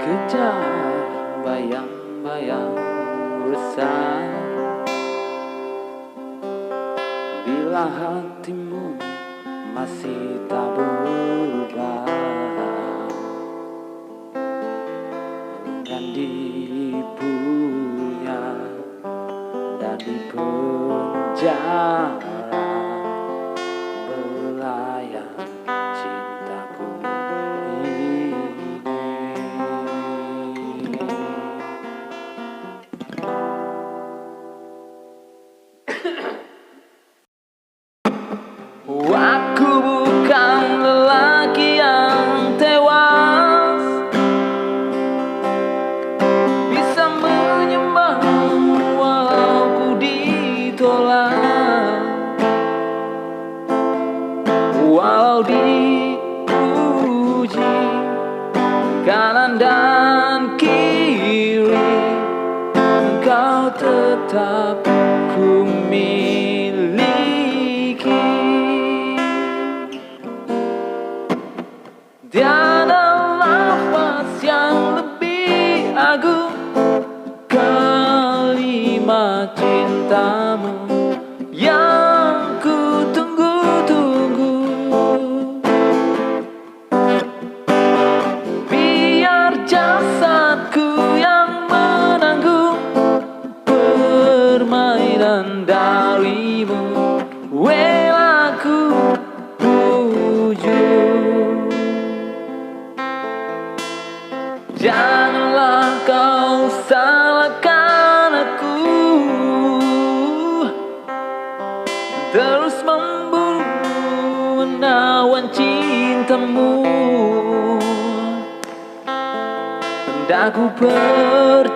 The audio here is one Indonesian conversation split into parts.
Dikejar bayang-bayang resah, bila hatimu masih tak berubah, dan dipunya dan di penjara belayang cintaku ini. Aku bukan lelaki yang tewas, bisa menyembah walau ku ditolak, walau dipuji kanan dan kiri, kau tetap ku miliki. Tiada nafas yang lebih agung, kalimat cintamu yang ku tunggu-tunggu. Biar jasadku yang menanggung permainan darimu, rela ku pujuk. Janganlah kau salahkan aku, terus memburu menawan cintamu. Hendak ku percaya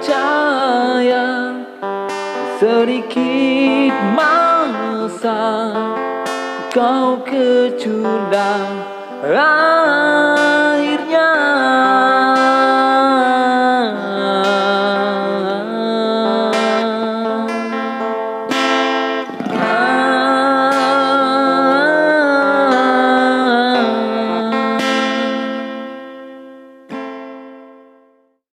sedikit masa kau kecundang.